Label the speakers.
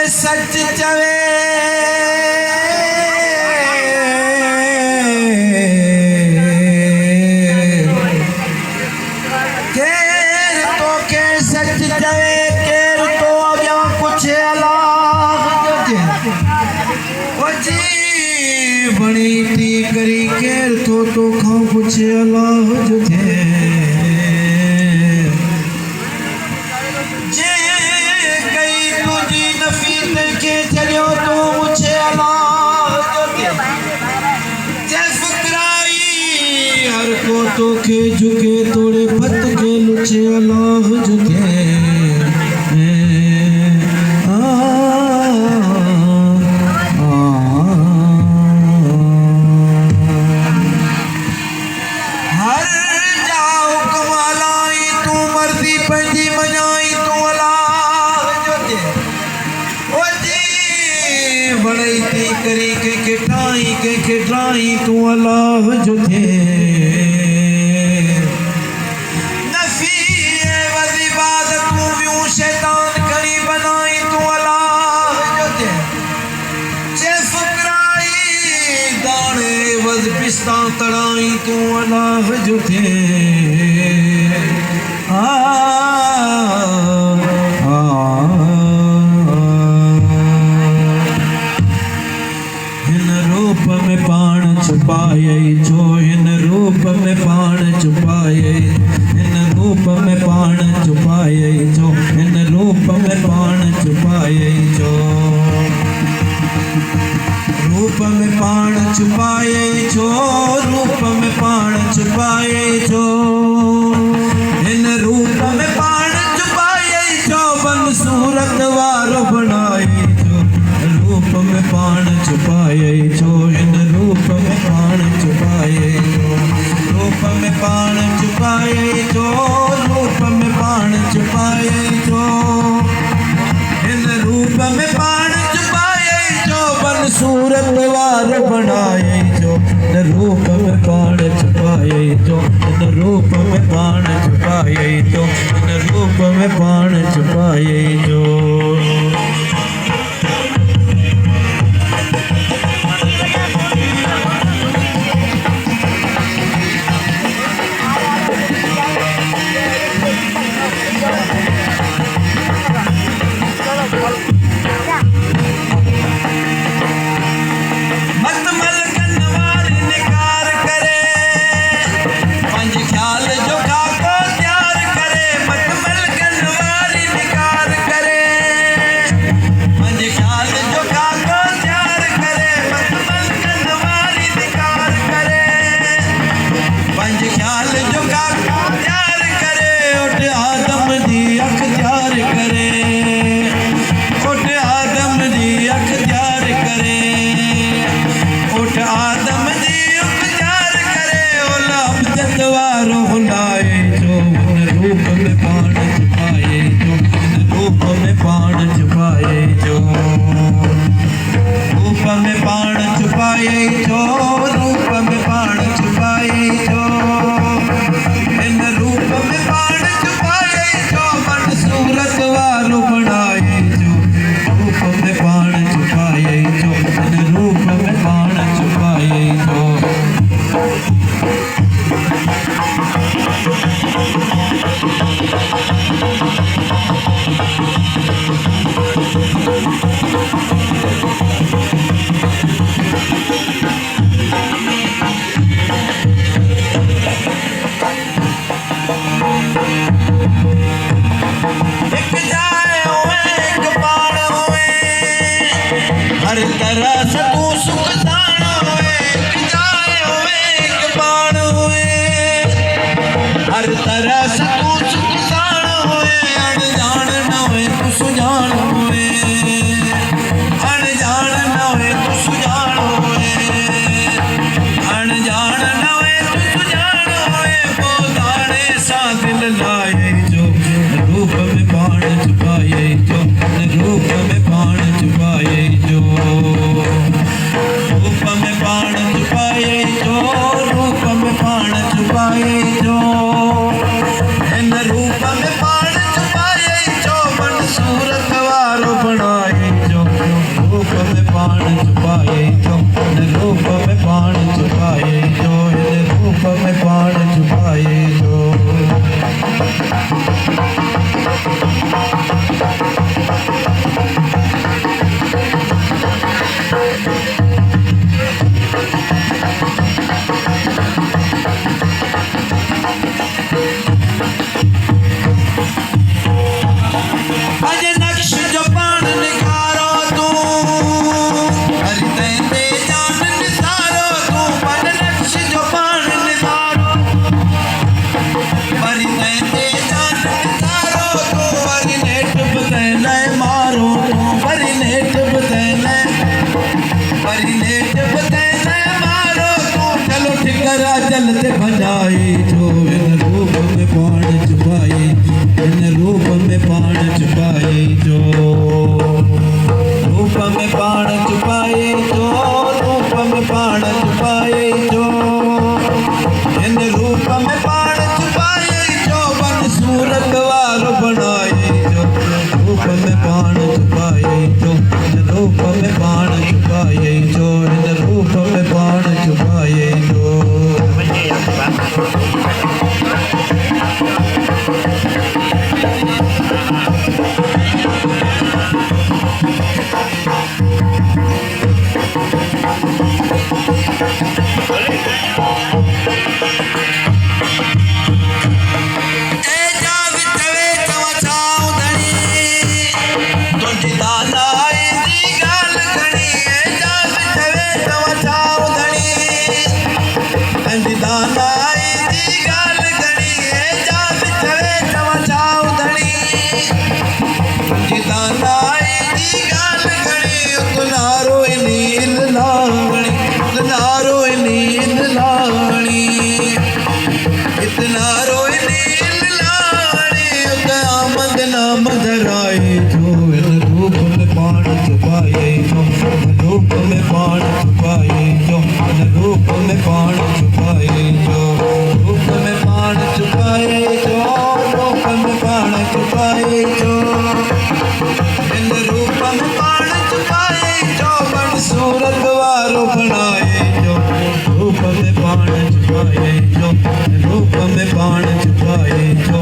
Speaker 1: सच चवे केर तो के सच चवे केर तो अॻियां कुछ अलाह ओ जी बणी थी करी केर तो खां कुछ अलाह जो थे तो के झुके तोड़े पत के लुचे अल्लाह झुके हर जाओ कमालाई तू मर्जी पंजी मनाई तू अल्लाह झुके ओ जी बड़ई ती करी के ड्राई तू अल्लाह झुके शैतान करी बनाई तू अल्लाह जो दे जे फकराई दाने वज पिस्ता तड़ाई तू अल्लाह जो दे इन रूप में पाण छुपाए जो इन रूप में पाण छुपाए इन रूप में पाण छुपाए जो इन रूप में पाण छुपाए जो रूप में पाण छुपाए जो रूप में पाण छुपाए जो इन रूप में पाण छुपाए जो बन सूरत वारो बनाए जो रूप में पाण छुपाए जो इन रूप में पाण छुपाए जो रूप में पाण छुपाए जो रूप में पाण छुपाए जो इन रूप में पाण छुपाए जो बन सूरत वार बनाए जो इन रूप में पाण छुपाए जो इन रूप में पाण छुपाए जो इन रूप में पाण छुपाए जो हर तरह से तू सुख दान हुए जाए हुए एक बाण हुए हर तरह से तू सुख दान हुए अनजान न हुए तू सुजान हुए अनजान न हुए तू सुजान हुए अनजान न हुए तू सुजान हुए वो दाने सा दिल लाए जो रूप में बाण छुपाए जो रूप में बाण छुपाए जो रूप में बाण छुपाए जो रूप में बाण छुपाए जो इन रूप में बाण छुपाए जो मन सूरत वारो बनाए जो जो इन रूप में पाण छुपाए इन रूप में पाण छुपाए जो रूप में पाण छुपाए जो रूप में पाण छुपाए जो इन रूप में पाण छुपाए जो बन सूरत वार बनाए जो रूप में पाण छुपाए जो इन रूप में पाण छुपाए जो इन रूप में पाण छुपाए जो रूप में पाण छुपाए जो रूप में पाण छुपाए जो रूप में पाण छुपाए जो रूप में पाण छुपाए जो इन रूप में पाण छुपाए जो बन सूरत वारो बनाए जो रूप में पाण छुपाए जो रूप में पाण छुपाए जो